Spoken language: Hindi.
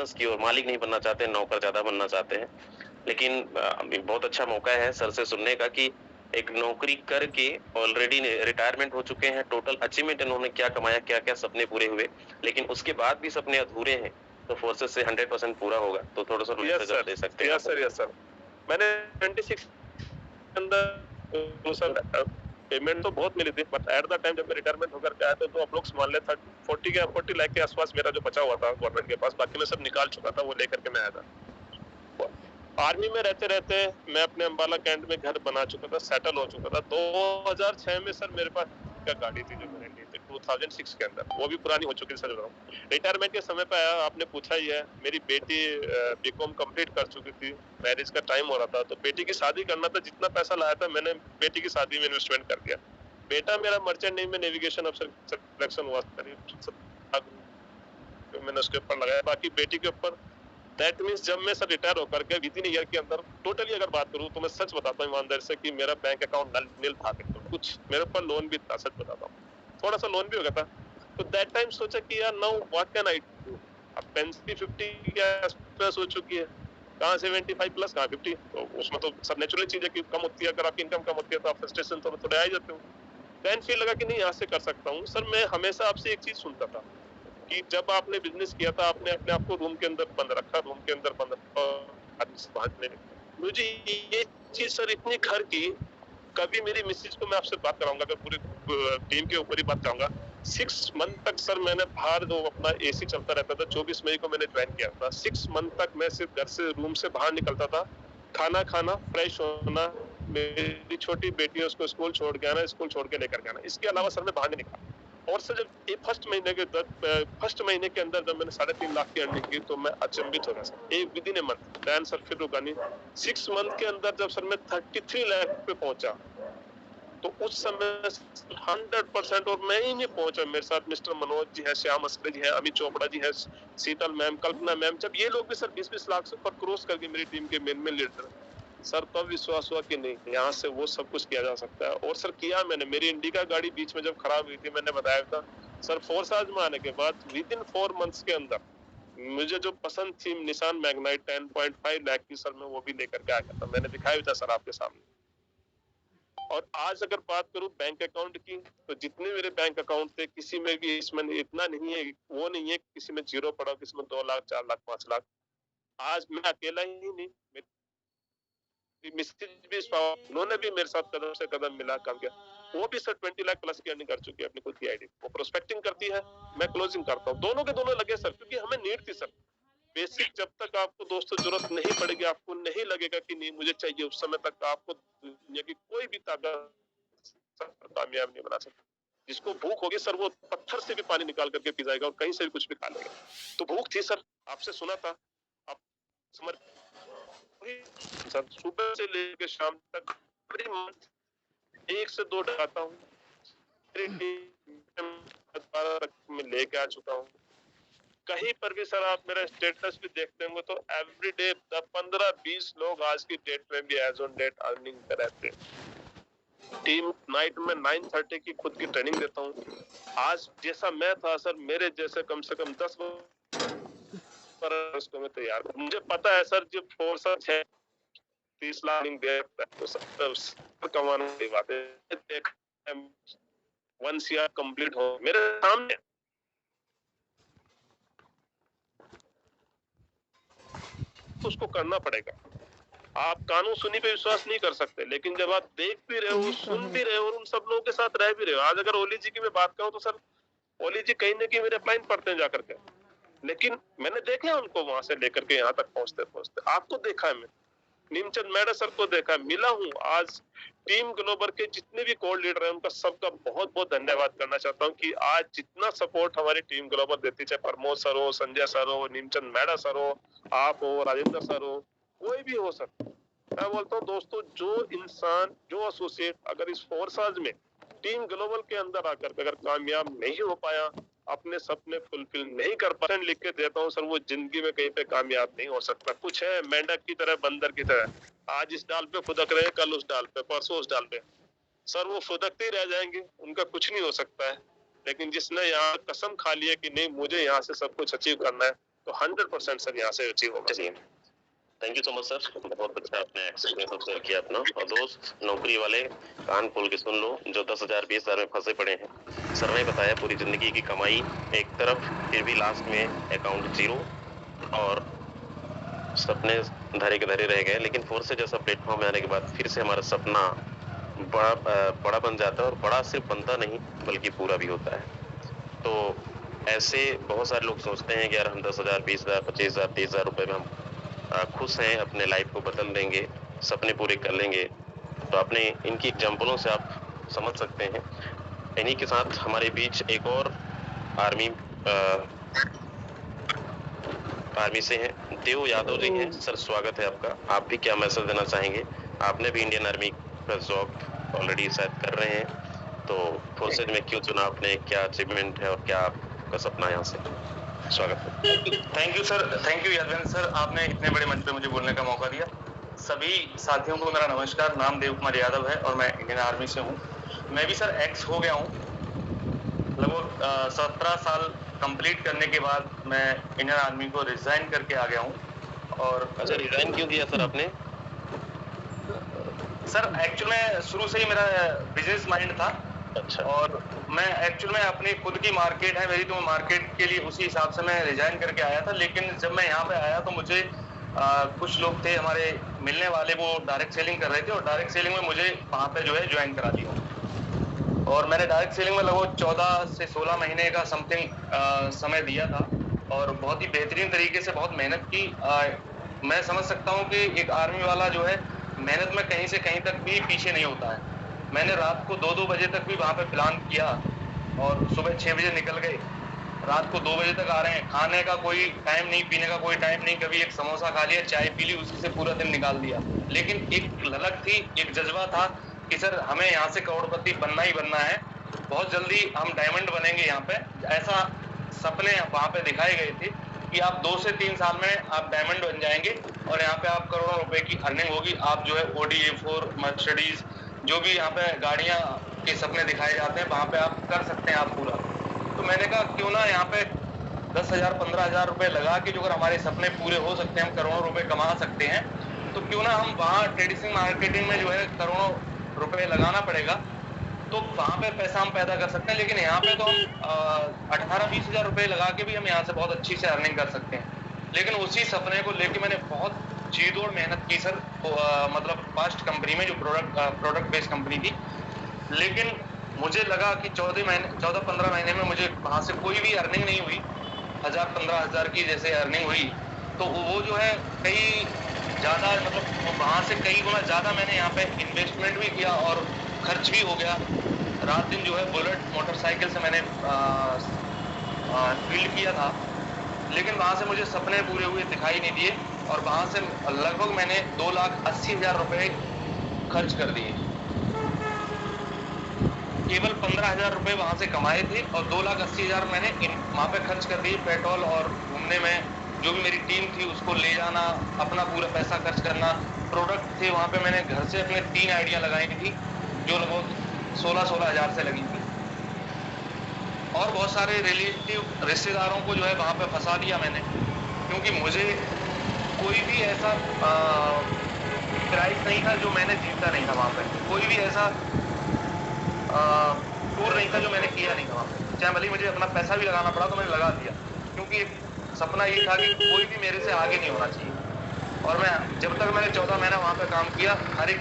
बिज़नेस की ओर मालिक नहीं बनना चाहते, नौकर ज़्यादा बनना चाहते हैं। लेकिन अभी बहुत अच्छा मौका है सर से सुनने का कि एक नौकरी करके ऑलरेडी रिटायरमेंट हो चुके हैं, टोटल अचीवमेंट इन्होंने क्या कमाया, क्या-क्या सपने पूरे हुए, लेकिन उसके बाद भी सपने अधूरे हैं, तो फोर्सेस से 100% पूरा होगा। तो थोड़ा-सा यस मैसेज आप सर, दे सकते हैं यस आप? Sir, yes sir. मैंने 26 के अंदर वो सर पेमेंट तो बहुत मिली थी, बट एट द टाइम जब मैं रिटायरमेंट होकर के आया था, तो अप्रोक्स मान लें 40 लाख के आसपास मेरा जो बचा हुआ था गवर्नमेंट के पास, बाकी मैं सब निकाल चुका था, वो लेकर के मैं आया था। आर्मी में रहते-रहते मैं अपने अम्बाला कैंट में घर बना चुका था, सेटल हो चुका था। 2006 में सर मेरे पास एक गाड़ी थी जो मैंने ली थी 2006 के अंदर, वो भी पुरानी हो चुकी है सर। रिटायरमेंट के समय पे आया, आपने पूछा ही है, मेरी बेटी बीकॉम कंप्लीट कर चुकी थी, मैरिज का टाइम हो रहा था, तो बेटी की शादी करना था। जितना पैसा लाया था मैंने बेटी की शादी में इन्वेस्टमेंट कर दिया। बेटा मेरा मर्चेंट नेवी में नेविगेशन अफसर सिलेक्शन हुआ, मैंने उसके ऊपर लगाया। बाकी बेटी के ऊपर दैट मीन्स जब मैं सर रिटायर होकर के विद इन ईयर के अंदर टोटली अगर बात करूं तो मैं सच बताता हूं ईमानदारी से कि मेरा बैंक अकाउंट नील था। कुछ मेरे ऊपर लोन भी था, सच बताता हूं, थोड़ा सा लोन भी हो गया था। तो दैट टाइम सोचा कि यार now what can I do. अब पेंशन 50 के आसपास हो चुकी है, कहाँ 75 प्लस कहाँ 50, तो उसमें तो सब नेचुरल चीज है कि कम होती है। अगर आपकी इनकम कम होती है तो आप फ्रस्ट्रेशन तो थोड़े आ ही जाते हो। देन फील लगा कि नहीं यहाँ से कर सकता हूँ। सर मैं हमेशा आपसे एक चीज सुनता था कि जब आपने बिजनेस किया था आपने अपने आप को रूम के अंदर बंद रखा, रूम के अंदर बंद रखा। मुझे ये चीज सर इतनी घर की, कभी मेरी मिसेज को मैं आपसे बात कराऊंगा, अगर पूरी टीम के ऊपर ही बात कराऊंगा। 6 मंथ तक सर मैंने बाहर जो अपना एसी चलता रहता था, 24 मई को मैंने ज्वाइन किया था। 6 मंथ तक मैं सिर्फ घर से रूम से बाहर निकलता था, खाना खाना, फ्रेश होना, मेरी छोटी बेटी है उसको स्कूल छोड़ के आना, स्कूल छोड़ के लेकर के आना, इसके अलावा सर मैं बाहर नहीं निकला। और सर जब फर्स्ट महीने के अंदर जब मैंने 3.5 लाख की अर्निंग की तो मैं अचंभित हो गया सर, एक within a month. Then sir फिर रुका नहीं। 6 मंथ के अंदर जब सर मैं 33 लाख पे पहुंचा, तो उस समय 100%, और मैं ही नहीं पहुंचा, मेरे साथ मिस्टर मनोज जी है, श्याम अस्कर जी है, अमित चोपड़ा जी है, शीतल मैम, कल्पना मैम, जब ये लोग भी सर 20-20 लाख से ऊपर क्रॉस करके मेरी टीम के मेन लीडर, सर तब विश्वास हुआ कि नहीं यहाँ से वो सब कुछ किया जा सकता है। और सर किया मैंने। मेरी इंडिका गाड़ी बीच में जब खराब हुई थी, मैंने बताया था सर, फोर्स आज में आने के बाद विद इन 4 मंथ्स के अंदर मुझे जो पसंद थी निशान मैग्नाइट 10.5 लाख की, सर मैं वो भी लेकर के आ गया था। मैंने दिखाया भी था सर आपके सामने। और आज अगर बात करूं बैंक अकाउंट की, तो जितने मेरे बैंक अकाउंट थे किसी में भी इसमें इतना नहीं है, वो नहीं है किसी में जीरो पड़ा, किसी में 2 लाख, 4 लाख, 5 लाख। आज मैं अकेला ही नहीं, मिसेज भी उन्होंने भी मेरे साथ कदम से कदम मिला काम किया। वो भी सर 20 लाख प्लस की अर्निंग कर चुकी है अपनी खुद की आईडी। वो प्रोस्पेक्टिंग करती है, मैं क्लोजिंग करता हूँ, दोनों के दोनों लगे सर, क्योंकि हमें नीड थी सर। बेसिक जब तक आपको दोस्तों जरूरत नहीं पड़ेगी, आपको नहीं लगेगा कि नहीं मुझे चाहिए, उस समय तक आपको दुनिया की कोई भी ताकत कामयाब नहीं बना सकती। जिसको भूख होगी सर, वो पत्थर से भी पानी निकाल करके पी जाएगा और कहीं से भी कुछ भी खा लेगा। तो भूख थी सर, आपसे सुना था, आप समझ सर, सुबह से लेकर शाम तक एवरी मंथ 1 से 2 डराता हूँ, मैं लेके आ चुका हूँ। कहीं पर भी सर आप मेरा स्टेटस भी देखते होंगे तो एवरी डे 15-20 लोग आज की डेट में भी एज ऑन डेट अर्निंग कर रहते हैं। टीम नाइट में 9:30 की खुद की ट्रेनिंग देता हूँ। आज जैसा मैं था सर, मेरे जैसे कम से कम 10 को मैं तैयार हूँ। मुझे पता है सर, जो फोर्स है 30 लाख दे तो सब कमाने की बात है। 1 CR कंप्लीट हो मेरे सामने, तो उसको करना पड़ेगा। आप कानून सुनी पे विश्वास नहीं कर सकते, लेकिन जब आप देख भी रहे हो, सुन भी रहे हो और उन सब लोगों के साथ रह भी रहे हो। आज अगर ओली जी की मैं बात करूं तो सर, ओली जी कहीं ना कहीं मेरे अपलाइन पढ़ते हैं जाकर के, लेकिन मैंने देखा उनको वहां से लेकर के यहाँ तक पहुंचते पहुंचते। आपको देखा है, मैं नीमचंद मैडा सर को देखा, मिला हूँ। आज टीम ग्लोबल के जितने भी कोर लीडर हैं उनका सबका बहुत बहुत धन्यवाद करना चाहता हूँ कि आज जितना सपोर्ट हमारी टीम ग्लोबल देती, चाहे प्रमोद सर हो, संजय सर हो, नीमचंद मैडा सर हो, आप हो, राजेंद्र सर हो, कोई भी हो सर। मैं बोलता हूँ दोस्तों, जो इंसान, जो एसोसिएट अगर इस फोर्साज में टीम ग्लोबल के अंदर आकर अगर कामयाब नहीं हो पाया, अपने सपने फुलफिल नहीं कर पाए, लिख के देता हूँ सर, वो जिंदगी में कहीं पे कामयाब नहीं हो सकता। कुछ है मेंढक की तरह, बंदर की तरह, आज इस डाल पे फुदक रहे, कल उस डाल पे, परसों उस डाल पे, सर वो फुदकते ही रह जाएंगे, उनका कुछ नहीं हो सकता है। लेकिन जिसने यहाँ कसम खा लिया कि नहीं मुझे यहाँ से सब कुछ अचीव करना है, तो 100% सर यहाँ से अचीव होगा। चलिए, thank you so much sir, बहुत अच्छा आपने एक्सपीरियंस शेयर किया अपना। और दोस्त नौकरी वाले कान खोल के सुन लो, जो 10,000 20,000 में फंसे पड़े हैं। सर ने बताया पूरी जिंदगी की कमाई एक तरफ, फिर भी लास्ट में अकाउंट जीरो और सपने धरे के धरे रह गए। लेकिन फोर्स जैसा प्लेटफॉर्म में आने के बाद फिर से हमारा सपना बड़ा बन जाता है, और बड़ा सिर्फ बनता नहीं बल्कि पूरा भी होता है। तो ऐसे बहुत सारे लोग सोचते हैं कि यार हम 10,000 20,000 25,000 30,000 रुपए में हम खुश हैं, अपने लाइफ को बदल देंगे, सपने पूरे कर लेंगे। तो आपने इनकी एग्जाम्पलों से आप समझ सकते हैं। इन्हीं के साथ हमारे बीच एक और आर्मी आर्मी से हैं, देव यादव जी हैं। सर स्वागत है आपका। आप भी क्या मैसेज देना चाहेंगे? आपने भी इंडियन आर्मी का जॉब ऑलरेडी शायद कर रहे हैं, तो फोर्सेज में क्यों चुना आपने, क्या अचीवमेंट है और क्या आपका सपना है यहाँ से? स्वागत है। Thank you sir, thank you Yadavendra sir, आपने इतने बड़े मंच पे मुझे बोलने का मौका दिया। सभी साथियों को मेरा नमस्कार। नाम देव कुमार यादव है और मैं इंडियन आर्मी से हूँ। मैं भी सर एक्स हो गया हूँ। लगभग 17 साल कंप्लीट करने के बाद मैं इंडियन आर्मी को रिजाइन करके आ गया हूँ। और अच्छा, रिजाइन क्यों किया सर आपने? सर एक्चुअल में शुरू से ही मेरा बिजनेस माइंड था। अच्छा। और मैं एक्चुअल में अपनी खुद की मार्केट है मेरी, तो मैं मार्केट के लिए उसी हिसाब से मैं रिजाइन करके आया था। लेकिन जब मैं यहाँ पे आया तो मुझे कुछ लोग थे हमारे मिलने वाले, वो डायरेक्ट सेलिंग कर रहे थे और डायरेक्ट सेलिंग में मुझे वहाँ पे जो है ज्वाइन करा दिया। और मैंने डायरेक्ट सेलिंग में लगभग 14 से 16 महीने का समथिंग समय दिया था और बहुत ही बेहतरीन तरीके से बहुत मेहनत की। मैं समझ सकता हूँ कि एक आर्मी वाला जो है मेहनत में कहीं से कहीं तक भी पीछे नहीं होता है। मैंने रात को 2-2 बजे तक भी वहाँ पे प्लान किया और सुबह 6 बजे निकल गए, रात को 2 बजे तक आ रहे हैं। खाने का कोई टाइम नहीं, पीने का कोई टाइम नहीं, कभी एक समोसा खा लिया, चाय पी ली, उसी से पूरा दिन निकाल दिया। लेकिन एक ललक थी, एक जज्बा था कि सर हमें यहाँ से करोड़पति बनना ही बनना है, बहुत जल्दी हम डायमंड बनेंगे यहाँ पे। ऐसा सपने वहाँ पे दिखाए गए थे कि आप 2 से 3 साल में आप डायमंड बन जाएंगे और यहाँ पे आप करोड़ों रुपए की अर्निंग होगी। आप जो है Audi A4, मर्सिडीज, जो भी यहाँ पे गाड़ियाँ के सपने दिखाए जाते हैं वहाँ पे आप कर सकते हैं आप पूरा। तो मैंने कहा क्यों ना यहाँ पे 10,000 15,000 रुपए लगा के जो अगर हमारे सपने पूरे हो सकते हैं, हम करोड़ों रुपए कमा सकते हैं, तो क्यों ना हम वहाँ ट्रेडिशनल मार्केटिंग में जो है करोड़ों रुपए लगाना पड़ेगा, तो वहाँ पे पैसा हम पैदा कर सकते हैं। लेकिन यहाँ पे तो हम 18-20 हजार रुपए लगा के भी हम यहाँ से बहुत अच्छी से अर्निंग कर सकते हैं। लेकिन उसी सपने को लेके मैंने बहुत जी-तोड़ मेहनत की सर। मतलब फर्स्ट कंपनी में जो प्रोडक्ट बेस्ड कंपनी थी, लेकिन मुझे लगा कि 14-15 महीने में मुझे वहाँ से कोई भी अर्निंग नहीं हुई। 1000-15,000 की जैसे अर्निंग हुई, तो वो जो है कई ज़्यादा, मतलब वहाँ से कई गुना ज़्यादा मैंने यहाँ पे इन्वेस्टमेंट भी किया और खर्च भी हो गया। रात दिन जो है बुलेट मोटरसाइकिल से मैंने फील्ड किया था, लेकिन वहाँ से मुझे सपने पूरे हुए दिखाई नहीं दिए और वहाँ से लगभग मैंने 2,80,000 रुपए खर्च कर दिए। केवल 15,000 रुपए वहाँ से कमाए थे और 2,80,000 मैंने वहाँ पे खर्च कर दिए। पेट्रोल और घूमने में जो भी मेरी टीम थी उसको ले जाना, अपना पूरा पैसा खर्च करना। प्रोडक्ट थे वहाँ पे, मैंने घर से अपने 3 आइडिया लगाई थी जो लगभग 16-16 हजार से लगी थी। और बहुत सारे रिश्तेदारों को जो है वहाँ पे फंसा दिया मैंने, क्योंकि मुझे कोई भी ऐसा प्राइस नहीं था जो मैंने जीता नहीं था वहाँ पे। कोई भी ऐसा टूर नहीं था जो मैंने किया नहीं था वहाँ पे। चाहे भले मुझे अपना पैसा भी लगाना पड़ा तो मैंने लगा दिया, क्योंकि एक सपना ये था कि कोई भी मेरे से आगे नहीं होना चाहिए। और मैं जब तक मैंने 14 महीना वहाँ पे काम किया, हर एक